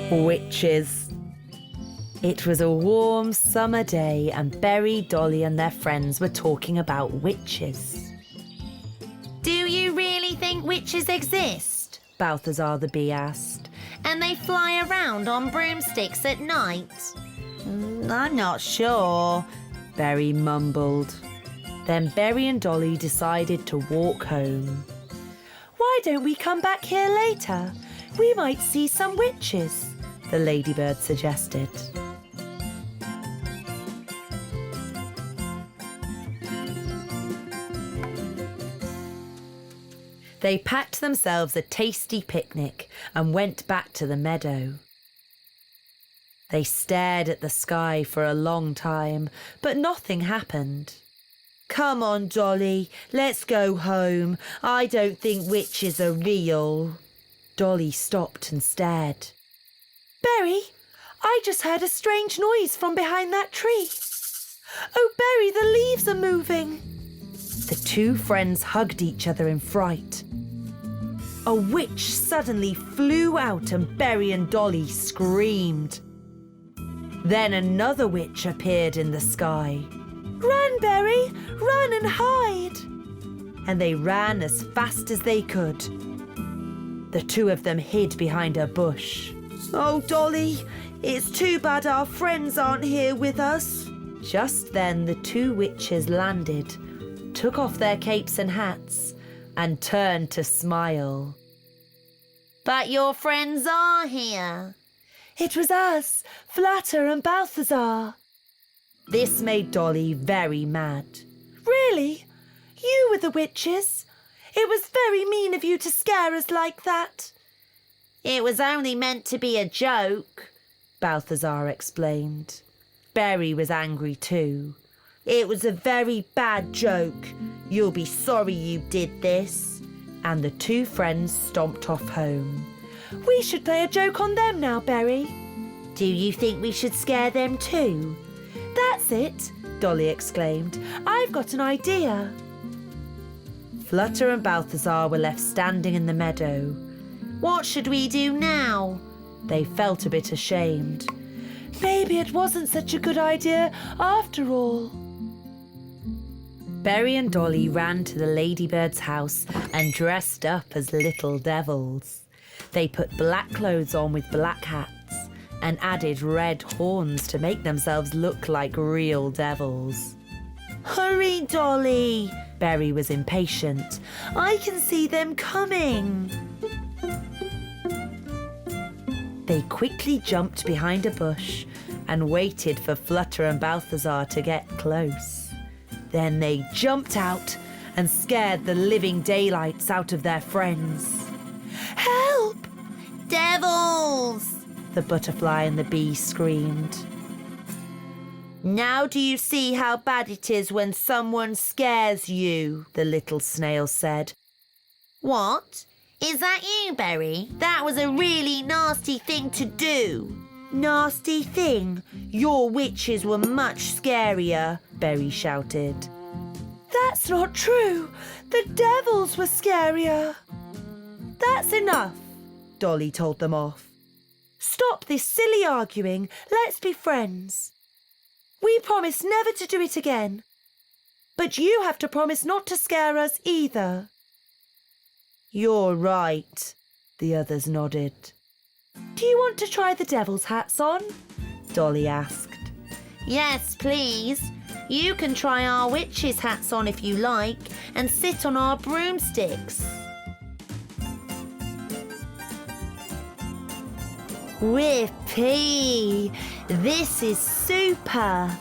Witches. It was a warm summer day and Berry, Dolly and their friends were talking about witches. Do you really think witches exist? Balthazar the bee asked. And they fly around on broomsticks at night? I'm not sure, Berry mumbled. Then Berry and Dolly decided to walk home. Why don't we come back here later? We might see some witches, the ladybird suggested. They packed themselves a tasty picnic and went back to the meadow. They stared at the sky for a long time, but nothing happened. Come on, Dolly, let's go home. I don't think witches are real. Dolly stopped and stared. Berry, I just heard a strange noise from behind that tree. Oh, Berry, the leaves are moving. The two friends hugged each other in fright. A witch suddenly flew out and Berry and Dolly screamed. Then another witch appeared in the sky. Run, Berry, run and hide. And they ran as fast as they could. The two of them hid behind a bush. Oh, Dolly, it's too bad our friends aren't here with us. Just then the two witches landed, took off their capes and hats, and turned to smile. But your friends are here. It was us, Flutter and Balthazar. This made Dolly very mad. Really? You were the witches? It was very mean of you to scare us like that. It was only meant to be a joke, Balthazar explained. Berry was angry too. It was a very bad joke. You'll be sorry you did this. And the two friends stomped off home. We should play a joke on them now, Berry. Do you think we should scare them too? That's it, Dolly exclaimed. I've got an idea. Flutter and Balthazar were left standing in the meadow. What should we do now? They felt a bit ashamed. Maybe it wasn't such a good idea after all. Berry and Dolly ran to the ladybird's house and dressed up as little devils. They put black clothes on with black hats and added red horns to make themselves look like real devils. Hurry, Dolly! Berry was impatient. I can see them coming. They quickly jumped behind a bush and waited for Flutter and Balthazar to get close. Then they jumped out and scared the living daylights out of their friends. Help! Devils! The butterfly and the bee screamed. Now do you see how bad it is when someone scares you? The little snail said. What? Is that you, Berry? That was a really nasty thing to do. Nasty thing? Your witches were much scarier, Berry shouted. That's not true. The devils were scarier. That's enough, Dolly told them off. Stop this silly arguing. Let's be friends. We promise never to do it again. But you have to promise not to scare us either. You're right, the others nodded. Do you want to try the devil's hats on? Dolly asked. Yes, please. You can try our witches' hats on if you like and sit on our broomsticks. Whippy! This is super!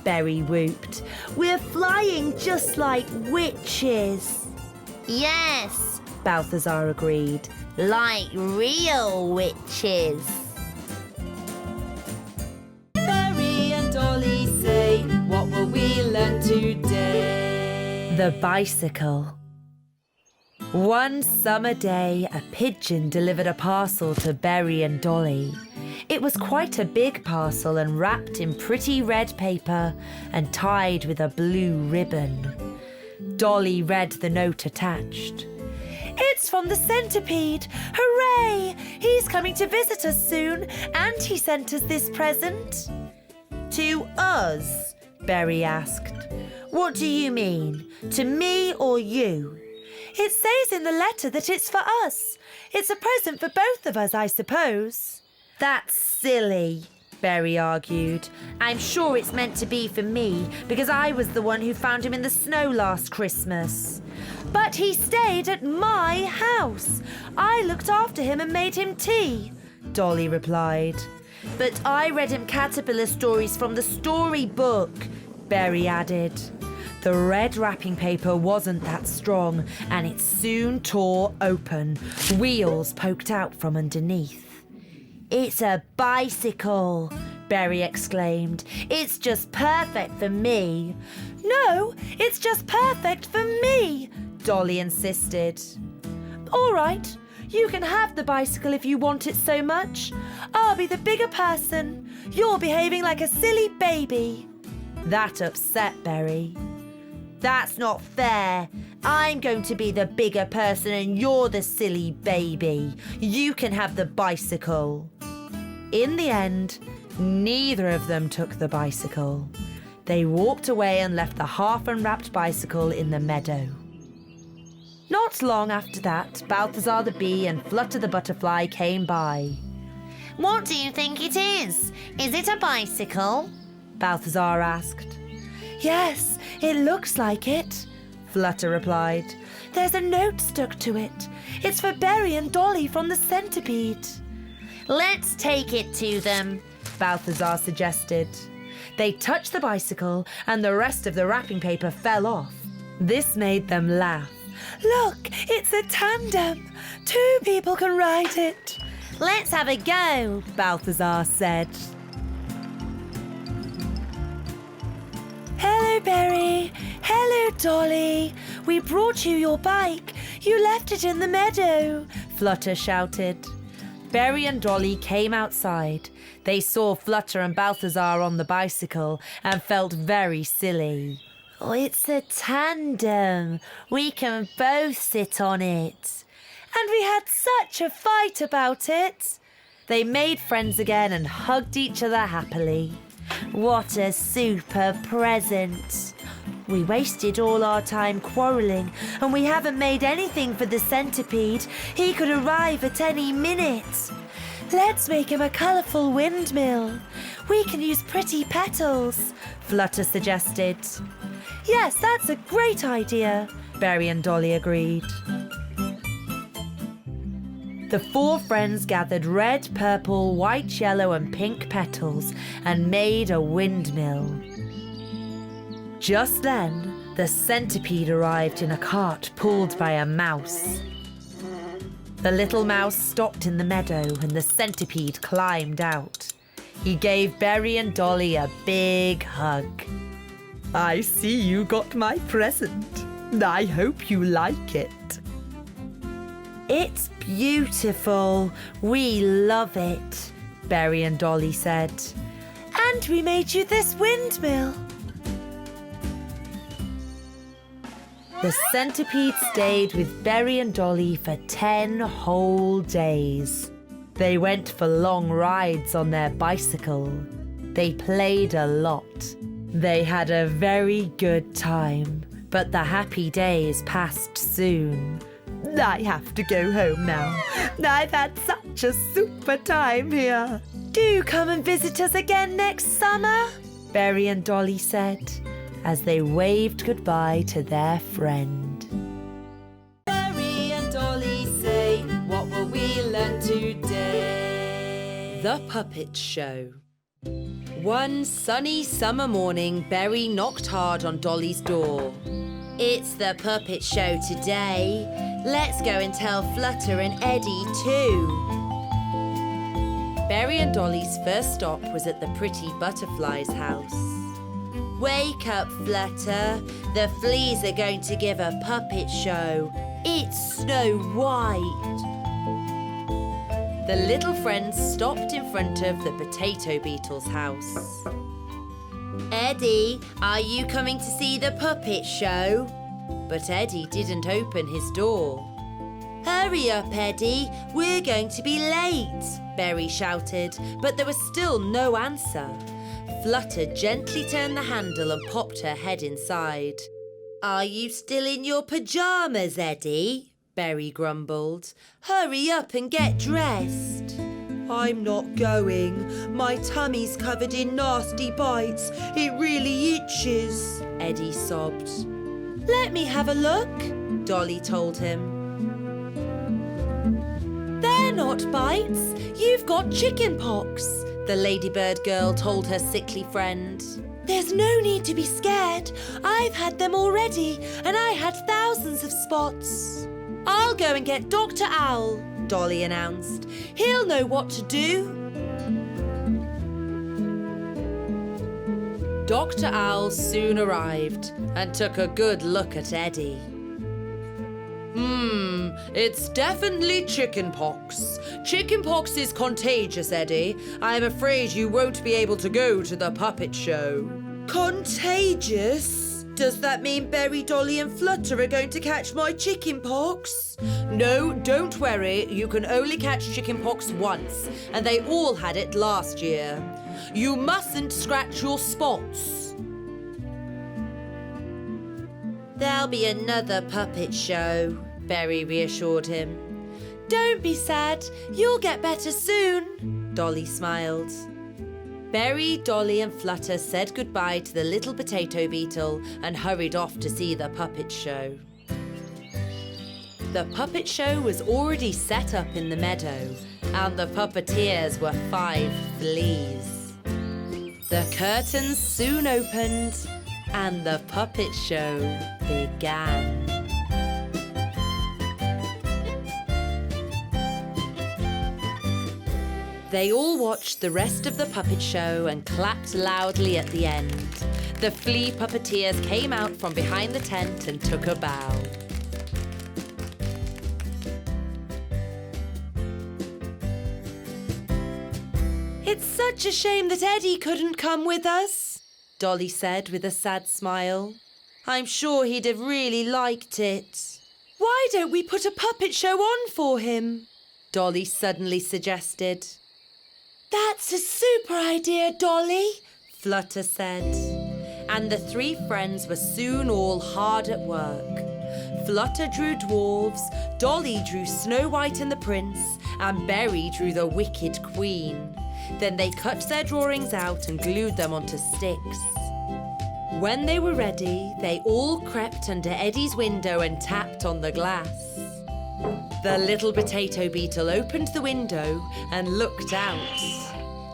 Berry whooped. We're flying just like witches. Yes, Balthazar agreed. like real witches. Berry and Dolly say, what will we learn today? The bicycle. One summer day, a pigeon delivered a parcel to Berry and Dolly. It was quite a big parcel and wrapped in pretty red paper and tied with a blue ribbon. Dolly read the note attached. It's It's from the centipede. Hooray! He's coming to visit us soon, and he sent us this present. To us? Berry asked. What do you mean? To me or you? It says in the letter that it's for us. It's a present for both of us, I suppose. That's silly, Berry argued. I'm sure it's meant to be for me because I was the one who found him in the snow last Christmas. But he stayed at my house. I looked after him and made him tea, Dolly replied. But I read him caterpillar stories from the storybook, Berry added. The red wrapping paper wasn't that strong, and it soon tore open. Wheels poked out from underneath. It's a bicycle, Berry exclaimed. It's just perfect for me. No, it's just perfect for me, Dolly insisted. All right, you can have the bicycle if you want it so much. I'll be the bigger person. You're behaving like a silly baby. That upset Berry. That's not fair. I'm going to be the bigger person and you're the silly baby. You can have the bicycle. In the end, neither of them took the bicycle. They walked away and left the half-unwrapped bicycle in the meadow. Not long after that, Balthazar the bee and Flutter the butterfly came by. What do you think it is? Is it a bicycle? Balthazar asked. Yes, it looks like it, Flutter replied. There's a note stuck to it. It's for Berry and Dolly from the centipede. Let's take it to them, Balthazar suggested. They touched the bicycle and the rest of the wrapping paper fell off. This made them laugh. Look, it's a tandem. 2 people can ride it. Let's have a go, Balthazar said. Hello, Berry. Hello, Dolly. We brought you your bike. You left it in the meadow, Flutter shouted. Berry and Dolly came outside. They saw Flutter and Balthazar on the bicycle and felt very silly. Oh, it's a tandem. We can both sit on it. And we had such a fight about it. They made friends again and hugged each other happily. What a super present. We wasted all our time quarrelling and we haven't made anything for the centipede. He could arrive at any minute. Let's make him a colourful windmill. We can use pretty petals, Flutter suggested. Yes, that's a great idea, Berry and Dolly agreed. The 4 friends gathered red, purple, white, yellow and pink petals and made a windmill. Just then, the centipede arrived in a cart pulled by a mouse. The little mouse stopped in the meadow and the centipede climbed out. He gave Berry and Dolly a big hug. I see you got my present. I hope you like it. It's beautiful. We love it, Berry and Dolly said. And we made you this windmill. The centipede stayed with Berry and Dolly for 10 whole days. They went for long rides on their bicycle. They played a lot. They had a very good time, but the happy days passed soon. I have to go home now. I've had such a super time here. Do come and visit us again next summer, Berry and Dolly said, as they waved goodbye to their friend. Berry and Dolly say, what will we learn today? The Puppet Show. One sunny summer morning, Berry knocked hard on Dolly's door. It's the puppet show today. Let's go and tell Flutter and Eddie too. Berry and Dolly's first stop was at the pretty butterfly's house. Wake up, Flutter. The fleas are going to give a puppet show. It's Snow White. The little friends stopped in front of the potato beetle's house. Eddie, are you coming to see the puppet show? But Eddie didn't open his door. Hurry up, Eddie. We're going to be late, Berry shouted, but there was still no answer. Flutter gently turned the handle and popped her head inside. Are you still in your pyjamas, Eddie? Berry grumbled. Hurry up and get dressed. I'm not going. My tummy's covered in nasty bites. It really itches, Eddie sobbed. Let me have a look, Dolly told him. They're not bites. You've got chicken pox, the ladybird girl told her sickly friend. There's no need to be scared. I've had them already, and I had thousands of spots. I'll go and get Dr. Owl, Dolly announced. He'll know what to do. Dr. Owl soon arrived and took a good look at Eddie. It's definitely chickenpox. Chickenpox is contagious, Eddie. I'm afraid you won't be able to go to the puppet show. Contagious? Does that mean Berry, Dolly and Flutter are going to catch my chickenpox? No, don't worry. You can only catch chickenpox once, and they all had it last year. You mustn't scratch your spots. There'll be another puppet show, Berry reassured him. Don't be sad. You'll get better soon, Dolly smiled. Berry, Dolly and Flutter said goodbye to the little potato beetle and hurried off to see the puppet show. The puppet show was already set up in the meadow, and the puppeteers were 5 fleas. The curtains soon opened, and the puppet show began. They all watched the rest of the puppet show and clapped loudly at the end. The flea puppeteers came out from behind the tent and took a bow. It's such a shame that Eddie couldn't come with us, Dolly said with a sad smile. I'm sure he'd have really liked it. Why don't we put a puppet show on for him? Dolly suddenly suggested. That's a super idea, Dolly, Flutter said. And the 3 friends were soon all hard at work. Flutter drew dwarves, Dolly drew Snow White and the Prince, and Berry drew the Wicked Queen. Then they cut their drawings out and glued them onto sticks. When they were ready, they all crept under Eddie's window and tapped on the glass. The little potato beetle opened the window and looked out.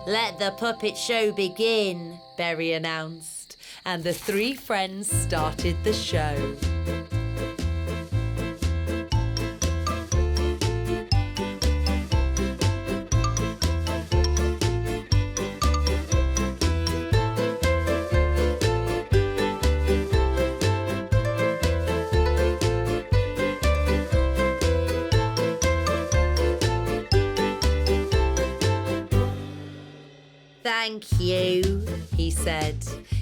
Let the puppet show begin, Berry announced, and the 3 friends started the show. Thank you, he said.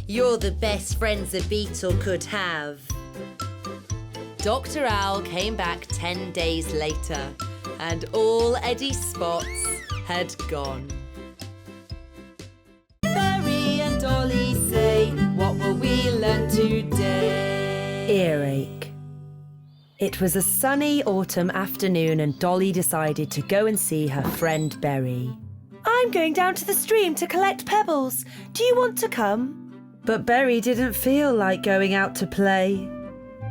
You're the best friends a beetle could have. Dr. Owl came back 10 days later, and all Eddie's spots had gone. Berry and Dolly say, what will we learn today? Earache. It was a sunny autumn afternoon and Dolly decided to go and see her friend Berry. I'm going down to the stream to collect pebbles. Do you want to come? But Berry didn't feel like going out to play.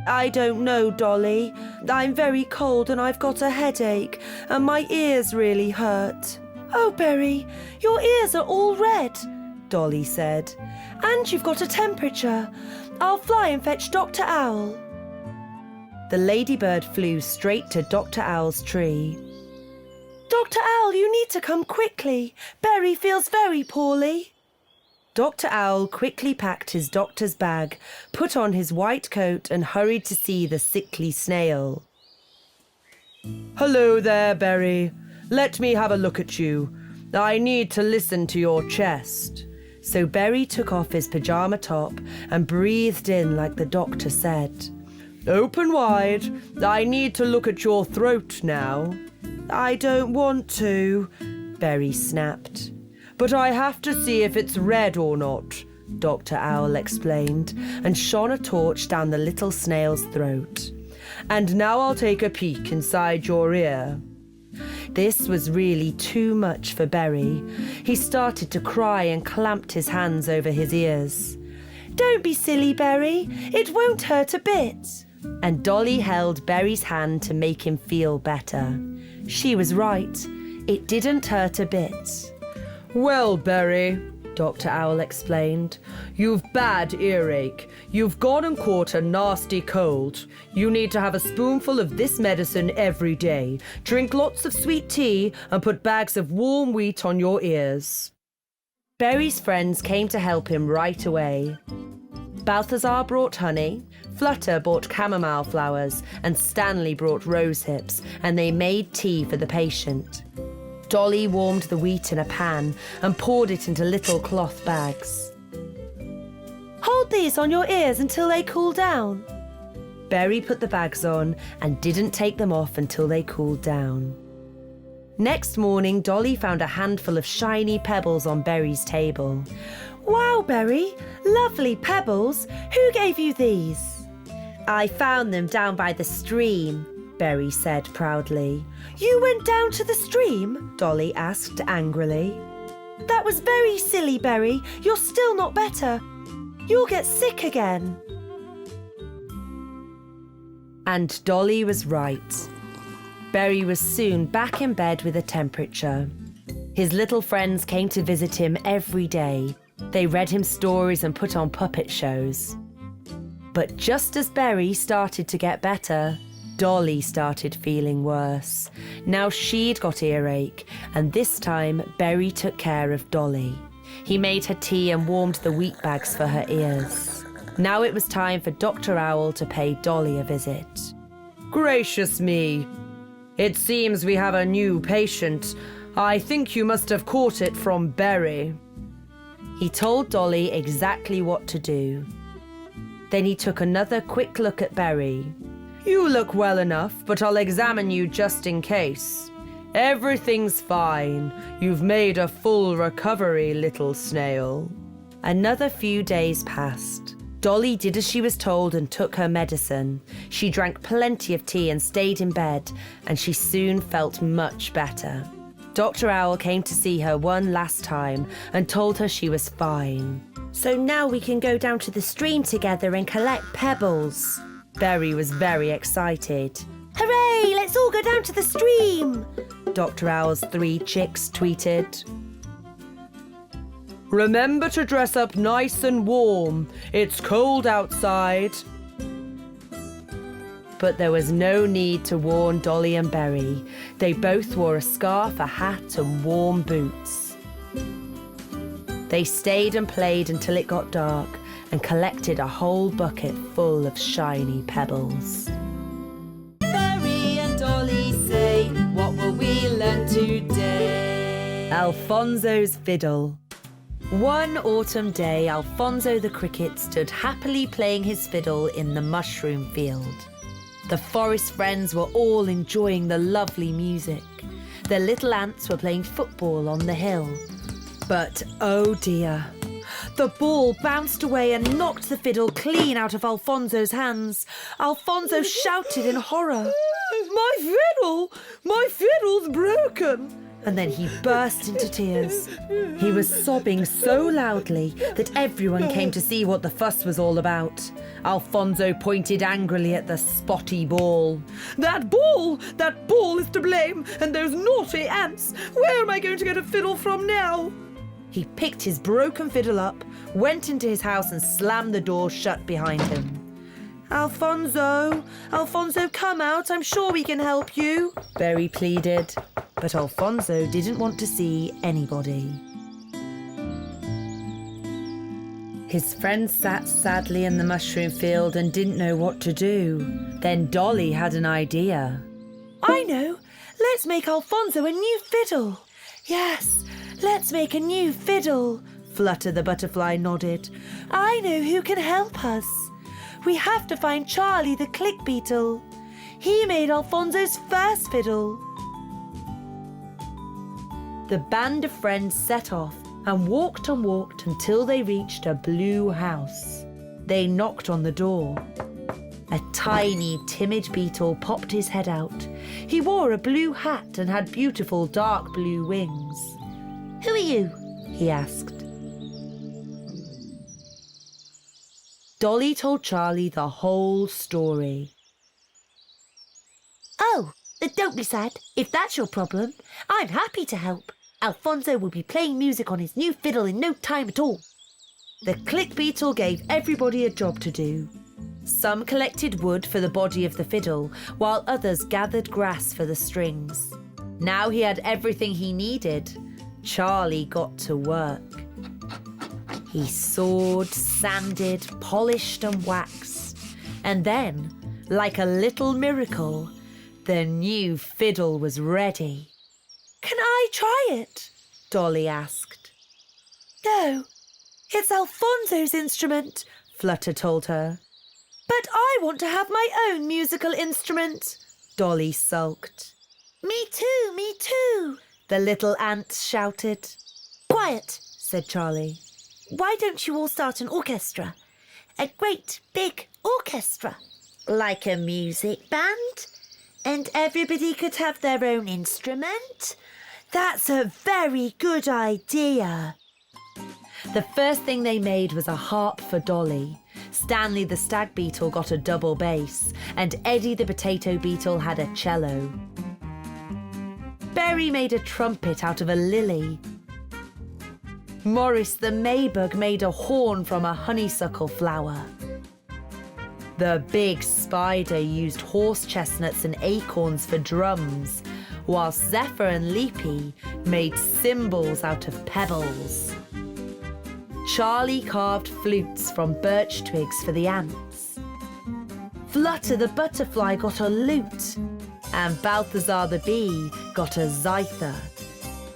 I don't know, Dolly. I'm very cold and I've got a headache and my ears really hurt. Oh, Berry, your ears are all red, Dolly said. And you've got a temperature. I'll fly and fetch Dr. Owl. The ladybird flew straight to Dr. Owl's tree. Dr. Owl, you need to come quickly. Berry feels very poorly. Dr. Owl quickly packed his doctor's bag, put on his white coat and hurried to see the sickly snail. Hello there, Berry. Let me have a look at you. I need to listen to your chest. So Berry took off his pyjama top and breathed in like the doctor said. Open wide. I need to look at your throat now. I don't want to, Berry snapped. But I have to see if it's red or not, Dr. Owl explained, and shone a torch down the little snail's throat. And now I'll take a peek inside your ear. This was really too much for Berry. He started to cry and clamped his hands over his ears. Don't be silly, Berry. It won't hurt a bit. And Dolly held Berry's hand to make him feel better. She was right. It didn't hurt a bit. Well, Berry, Dr. Owl explained, you've bad earache. You've gone and caught a nasty cold. You need to have a spoonful of this medicine every day. Drink lots of sweet tea and put bags of warm wheat on your ears. Berry's friends came to help him right away. Balthazar brought honey, Flutter brought chamomile flowers, and Stanley brought rose hips, and they made tea for the patient. Dolly warmed the wheat in a pan and poured it into little cloth bags. Hold these on your ears until they cool down. Berry put the bags on and didn't take them off until they cooled down. Next morning, Dolly found a handful of shiny pebbles on Berry's table. Wow, Berry, lovely pebbles. Who gave you these? I found them down by the stream, Berry said proudly. You went down to the stream? Dolly asked angrily. That was very silly, Berry. You're still not better. You'll get sick again. And Dolly was right. Berry was soon back in bed with a temperature. His little friends came to visit him every day. They read him stories and put on puppet shows. But just as Berry started to get better, Dolly started feeling worse. Now she'd got earache, and this time Berry took care of Dolly. He made her tea and warmed the wheat bags for her ears. Now it was time for Dr. Owl to pay Dolly a visit. Gracious me! It seems we have a new patient. I think you must have caught it from Berry. He told Dolly exactly what to do. Then he took another quick look at Berry. You look well enough, but I'll examine you just in case. Everything's fine. You've made a full recovery, little snail. Another few days passed. Dolly did as she was told and took her medicine. She drank plenty of tea and stayed in bed, and she soon felt much better. Dr. Owl came to see her one last time and told her she was fine. So now we can go down to the stream together and collect pebbles. Berry was very excited. Hooray! Let's all go down to the stream! Dr. Owl's 3 chicks tweeted. Remember to dress up nice and warm. It's cold outside. But there was no need to warn Dolly and Berry. They both wore a scarf, a hat, and warm boots. They stayed and played until it got dark and collected a whole bucket full of shiny pebbles. Berry and Dolly say, what will we learn today? Alfonzo's Fiddle. One autumn day, Alfonzo the cricket stood happily playing his fiddle in the mushroom field. The forest friends were all enjoying the lovely music. The little ants were playing football on the hill. But oh dear, the ball bounced away and knocked the fiddle clean out of Alfonzo's hands. Alfonzo shouted in horror. My fiddle! My fiddle's broken! And then he burst into tears. He was sobbing so loudly that everyone came to see what the fuss was all about. Alfonzo pointed angrily at the spotty ball. That ball is to blame, and those naughty ants. Where am I going to get a fiddle from now? He picked his broken fiddle up, went into his house and slammed the door shut behind him. Alfonso, come out. I'm sure we can help you, Berry pleaded. But Alfonso didn't want to see anybody. His friends sat sadly in the mushroom field and didn't know what to do. Then Dolly had an idea. I know. Let's make Alfonso a new fiddle. Yes, let's make a new fiddle, Flutter the butterfly nodded. I know who can help us. we have to find Charlie the click beetle. He made Alfonso's first fiddle. The band of friends set off and walked until they reached a blue house. They knocked on the door. A tiny, timid beetle popped his head out. He wore a blue hat and had beautiful dark blue wings. Who are you? He asked. Dolly told Charlie the whole story. Oh, don't be sad. If that's your problem, I'm happy to help. Alfonso will be playing music on his new fiddle in no time at all. The click beetle gave everybody a job to do. Some collected wood for the body of the fiddle, while others gathered grass for the strings. Now he had everything he needed. Charlie got to work. He sawed, sanded, polished and waxed. And then, like a little miracle, the new fiddle was ready. "Can I try it?" Dolly asked. "No, it's Alfonso's instrument," Flutter told her. "But I want to have my own musical instrument," Dolly sulked. Me too, The little ants shouted. Quiet, said Charlie. Why don't you all start an orchestra? A great big orchestra, like a music band, and everybody could have their own instrument. That's a very good idea. The first thing they made was a harp for Dolly. Stanley the stag beetle got a double bass, and Eddie the potato beetle had a cello. Berry made a trumpet out of a lily. Morris the maybug made a horn from a honeysuckle flower. The big spider used horse chestnuts and acorns for drums, whilst Zephyr and Leapy made cymbals out of pebbles. Charlie carved flutes from birch twigs for the ants. Flutter the butterfly got a lute, and Balthazar the bee got a zither.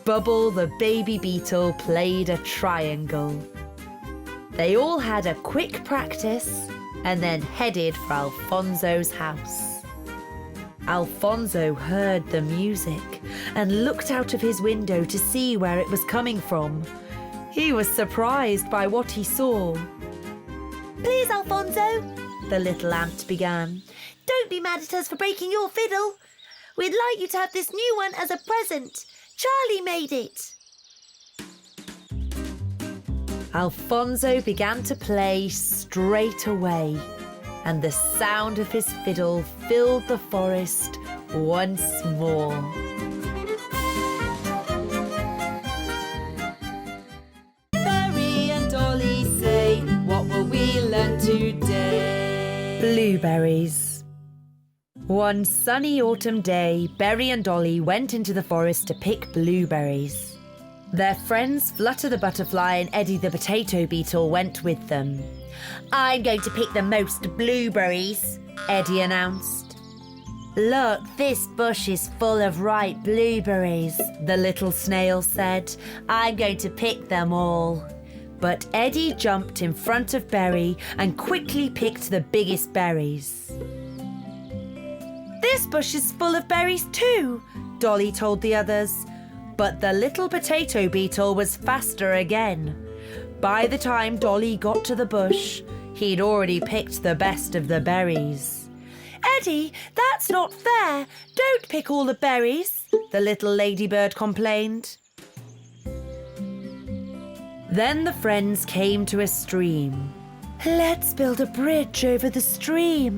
Bubble the baby beetle played a triangle. They all had a quick practice and then headed for Alfonso's house. Alfonso heard the music and looked out of his window to see where it was coming from. He was surprised by what he saw. "Please, Alfonso," the little ant began. "Don't be mad at us for breaking your fiddle. We'd like you to have this new one as a present. Charlie made it." Alfonso began to play straight away, and the sound of his fiddle filled the forest once more. Berry and Dolly say, what will we learn today? Blueberries. One sunny autumn day, Berry and Dolly went into the forest to pick blueberries. Their friends Flutter the butterfly and Eddie the potato beetle went with them. "I'm going to pick the most blueberries," Eddie announced. "Look, this bush is full of ripe blueberries," the little snail said. "I'm going to pick them all." But Eddie jumped in front of Berry and quickly picked the biggest berries. "This bush is full of berries too," Dolly told the others. But the little potato beetle was faster again. By the time Dolly got to the bush, he'd already picked the best of the berries. "Eddie, that's not fair. Don't pick all the berries," the little ladybird complained. Then the friends came to a stream. "Let's build a bridge over the stream.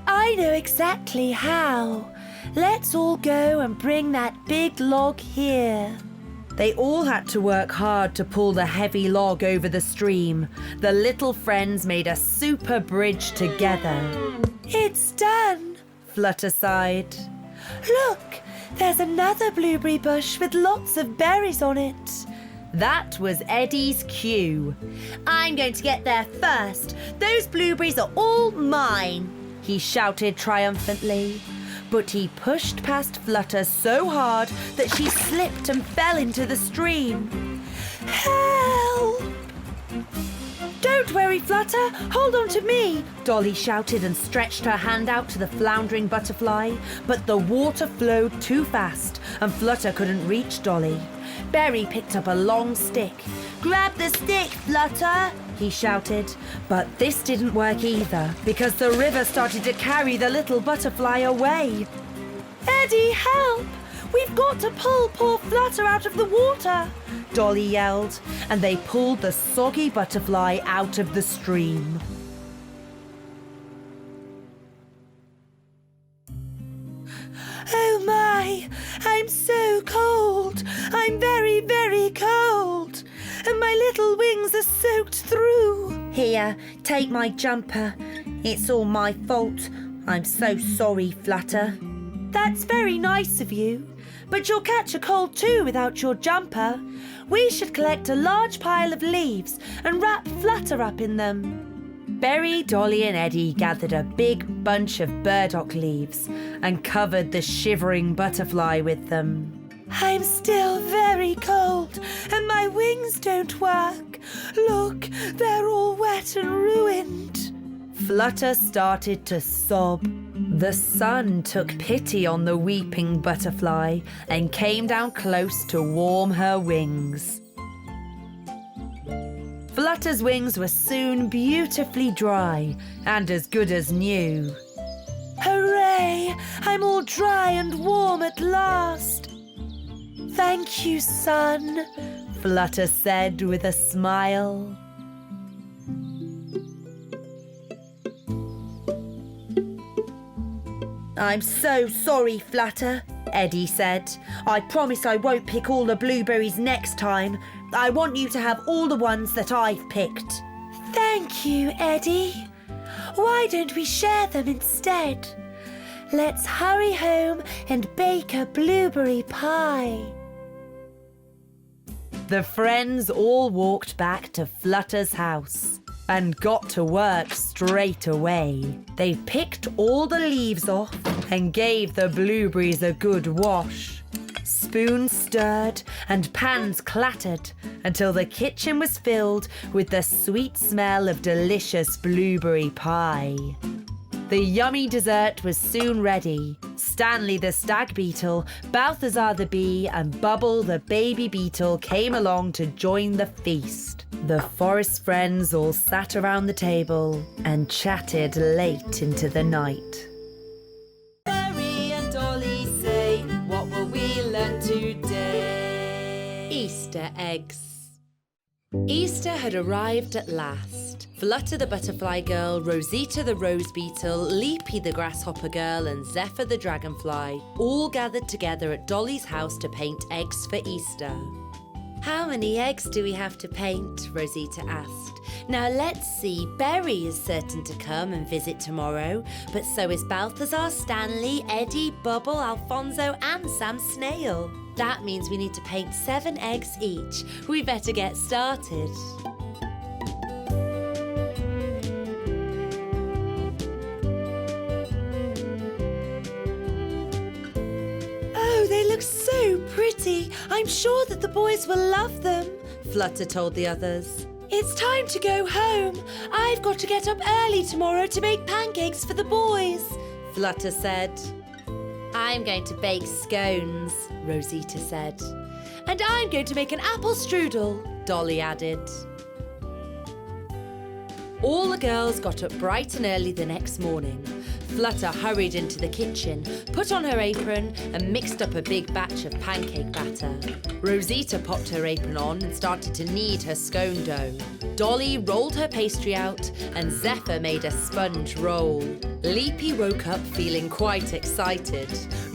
I know exactly how. Let's all go and bring that big log here." They all had to work hard to pull the heavy log over the stream. The little friends made a super bridge together. "It's done," Flutter sighed. "Look, there's another blueberry bush with lots of berries on it." That was Eddie's cue. "I'm going to get there first. Those blueberries are all mine," he shouted triumphantly. But he pushed past Flutter so hard that she slipped and fell into the stream. "Help! Don't worry, Flutter. Hold on to me, Dolly shouted and stretched her hand out to the floundering butterfly. But the water flowed too fast and Flutter couldn't reach Dolly. Berry picked up a long stick. Grab the stick, Flutter, he shouted. But this didn't work either because the river started to carry the little butterfly away. Eddie, help! We've got to pull poor Flutter out of the water, Dolly yelled, and they pulled the soggy butterfly out of the stream. Oh my, I'm so cold. I'm very, very cold. And my little wings are soaked through. Here, take my jumper. It's all my fault. I'm so sorry, Flutter. That's very nice of you. But you'll catch a cold too without your jumper. We should collect a large pile of leaves and wrap Flutter up in them. Berry, Dolly and Eddie gathered a big bunch of burdock leaves and covered the shivering butterfly with them. I'm still very cold and my wings don't work. Look, they're all wet and ruined. Flutter started to sob. The sun took pity on the weeping butterfly and came down close to warm her wings. Flutter's wings were soon beautifully dry and as good as new. Hooray! I'm all dry and warm at last. Thank you, sun, Flutter said with a smile. I'm so sorry, Flutter, Eddie said. I promise I won't pick all the blueberries next time. I want you to have all the ones that I've picked. Thank you, Eddie. Why don't we share them instead? Let's hurry home and bake a blueberry pie. The friends all walked back to Flutter's house and got to work straight away. They picked all the leaves off and gave the blueberries a good wash. Spoons stirred and pans clattered until the kitchen was filled with the sweet smell of delicious blueberry pie. The yummy dessert was soon ready. Stanley the stag beetle, Balthazar the bee and Bubble the baby beetle came along to join the feast. The forest friends all sat around the table and chatted late into the night. Berry and Dolly say, what will we learn today? Easter eggs. Easter had arrived at last. Flutter the butterfly girl, Rosita the rose beetle, Leapy the grasshopper girl and Zephyr the dragonfly all gathered together at Dolly's house to paint eggs for Easter. How many eggs do we have to paint? Rosita asked. Now let's see, Berry is certain to come and visit tomorrow, but so is Balthazar, Stanley, Eddie, Bubble, Alfonzo and Sam Snail. That means we need to paint 7 eggs each. We better get started. Oh, they look so pretty. I'm sure that the boys will love them, Flutter told the others. It's time to go home. I've got to get up early tomorrow to make pancakes for the boys, Flutter said. I'm going to bake scones, Rosita said. And I'm going to make an apple strudel, Dolly added. All the girls got up bright and early the next morning. Flutter hurried into the kitchen, put on her apron and mixed up a big batch of pancake batter. Rosita popped her apron on and started to knead her scone dough. Dolly rolled her pastry out and Zephyr made a sponge roll. Leapy woke up feeling quite excited.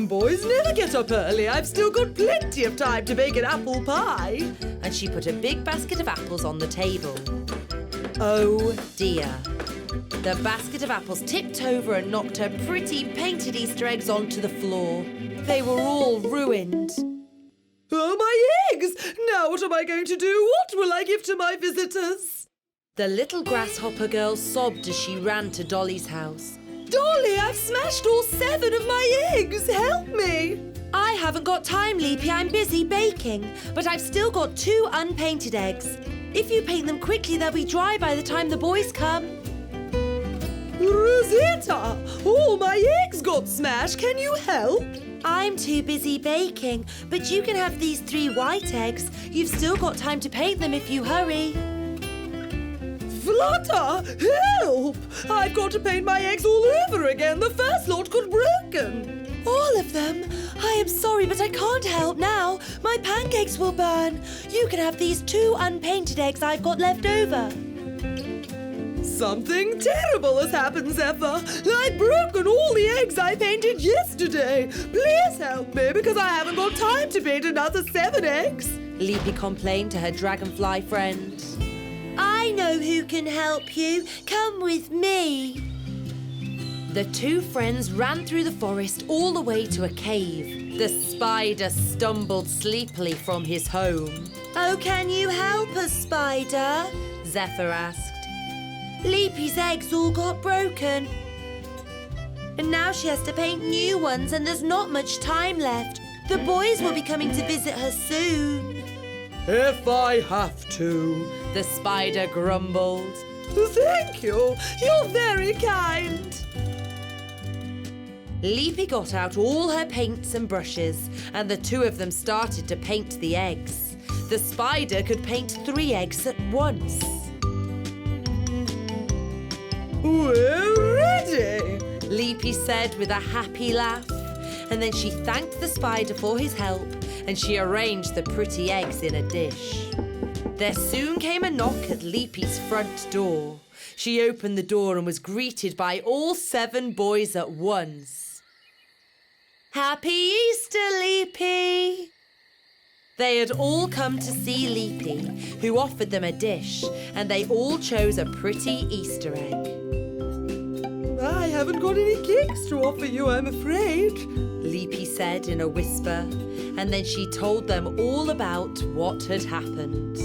Boys never get up early. I've still got plenty of time to bake an apple pie. And she put a big basket of apples on the table. Oh dear. The basket of apples tipped over and knocked her pretty painted Easter eggs onto the floor. They were all ruined. Oh, my eggs! Now what am I going to do? What will I give to my visitors? The little grasshopper girl sobbed as she ran to Dolly's house. Dolly, I've smashed all 7 of my eggs! Help me! I haven't got time, Leapy. I'm busy baking. But I've still got 2 unpainted eggs. If you paint them quickly, they'll be dry by the time the boys come. Rosita, all my eggs got smashed. Can you help? I'm too busy baking, but you can have these 3 white eggs. You've still got time to paint them if you hurry. Flutter, help! I've got to paint my eggs all over again. The first lot got broken. All of them? I am sorry, but I can't help now. My pancakes will burn. You can have these 2 unpainted eggs I've got left over. Something terrible has happened, Zephyr. I've broken all the eggs I painted yesterday. Please help me, because I haven't got time to paint another 7 eggs. Leapy complained to her dragonfly friend. I know who can help you. Come with me. The 2 friends ran through the forest all the way to a cave. The spider stumbled sleepily from his home. Oh, can you help us, Spider? Zephyr asked. Leapy's eggs all got broken. And now she has to paint new ones and there's not much time left. The boys will be coming to visit her soon. If I have to, the spider grumbled. Thank you. You're very kind. Leapy got out all her paints and brushes, and the 2 of them started to paint the eggs. The spider could paint 3 eggs at once. We're ready, Leapy said with a happy laugh, and then she thanked the spider for his help, and she arranged the pretty eggs in a dish. There soon came a knock at Leapy's front door. She opened the door and was greeted by all 7 boys at once. Happy Easter, Leapy! They had all come to see Leapy, who offered them a dish, and they all chose a pretty Easter egg. I haven't got any cakes to offer you, I'm afraid, Leapy said in a whisper, and then she told them all about what had happened.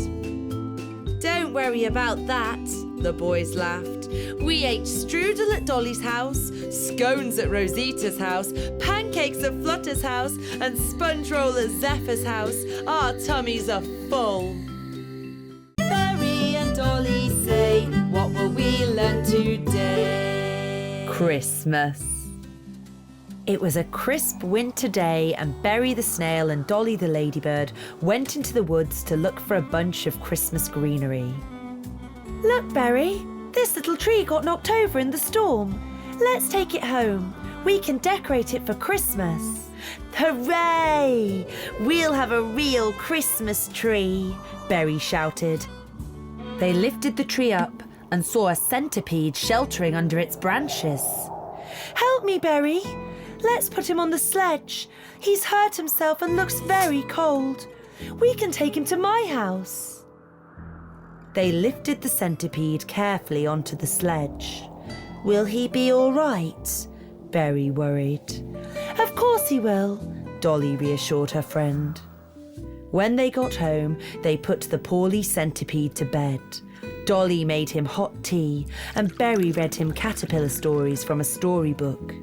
Don't worry about that, the boys laughed. We ate strudel at Dolly's house, scones at Rosita's house, pancakes at Flutter's house, and sponge roll at Zephyr's house. Our tummies are full. Berry and Dolly say, what will we learn today? Christmas. It was a crisp winter day, and Berry the snail and Dolly the ladybird went into the woods to look for a bunch of Christmas greenery. Look, Berry, this little tree got knocked over in the storm. Let's take it home. We can decorate it for Christmas. Hooray! We'll have a real Christmas tree, Berry shouted. They lifted the tree up and saw a centipede sheltering under its branches. Help me, Berry. Let's put him on the sledge. He's hurt himself and looks very cold. We can take him to my house. They lifted the centipede carefully onto the sledge. Will he be all right? Berry worried. Of course he will, Dolly reassured her friend. When they got home, they put the poorly centipede to bed. Dolly made him hot tea, and Berry read him caterpillar stories from a storybook.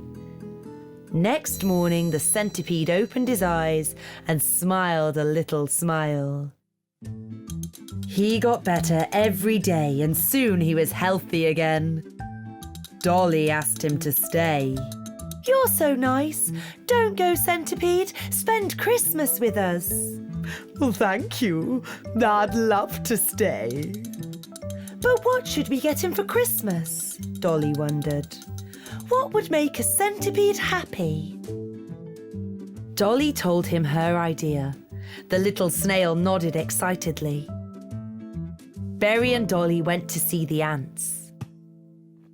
Next morning, the centipede opened his eyes and smiled a little smile. He got better every day, and soon he was healthy again. Dolly asked him to stay. You're so nice. Don't go, centipede. Spend Christmas with us. Well, thank you. I'd love to stay. But what should we get him for Christmas? Dolly wondered. What would make a centipede happy? Dolly told him her idea. The little snail nodded excitedly. Berry and Dolly went to see the ants.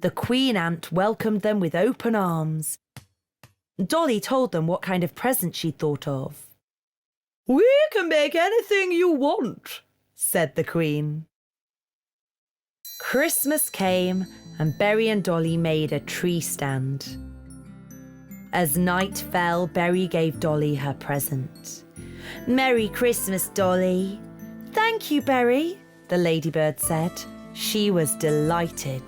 The queen ant welcomed them with open arms. Dolly told them what kind of present she'd thought of. We can make anything you want, said the queen. Christmas came, and Berry and Dolly made a tree stand. As night fell, Berry gave Dolly her present. Merry Christmas, Dolly. Thank you, Berry, the ladybird said. She was delighted.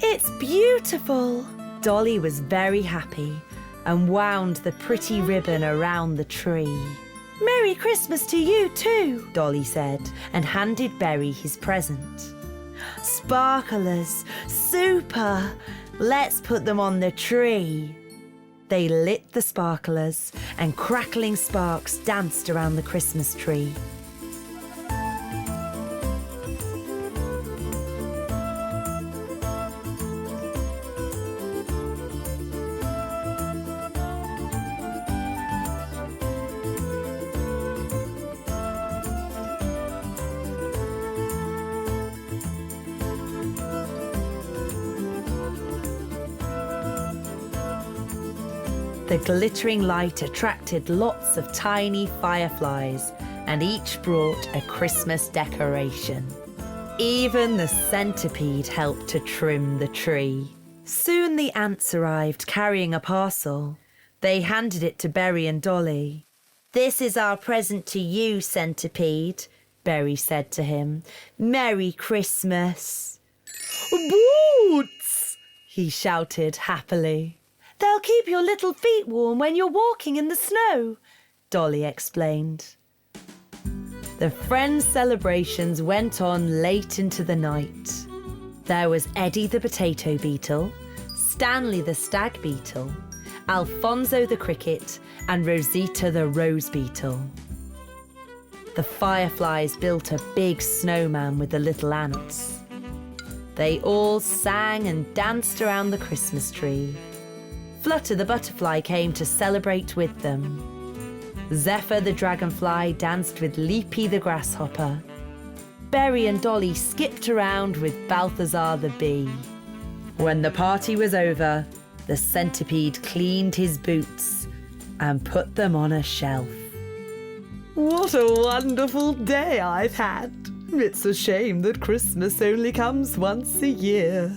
It's beautiful. Dolly was very happy and wound the pretty ribbon around the tree. Merry Christmas to you too, Dolly said, and handed Berry his present. Sparklers, super! Let's put them on the tree. They lit the sparklers, and crackling sparks danced around the Christmas tree. The glittering light attracted lots of tiny fireflies, and each brought a Christmas decoration. Even the centipede helped to trim the tree. Soon the ants arrived carrying a parcel. They handed it to Berry and Dolly. This is our present to you, centipede, Berry said to him. Merry Christmas. Boots! He shouted happily. They'll keep your little feet warm when you're walking in the snow, Dolly explained. The friends' celebrations went on late into the night. There was Eddie the potato beetle, Stanley the stag beetle, Alfonzo the cricket, and Rosita the rose beetle. The fireflies built a big snowman with the little ants. They all sang and danced around the Christmas tree. Flutter the butterfly came to celebrate with them. Zephyr the dragonfly danced with Leapy the grasshopper. Berry and Dolly skipped around with Balthazar the bee. When the party was over, the centipede cleaned his boots and put them on a shelf. What a wonderful day I've had. It's a shame that Christmas only comes once a year,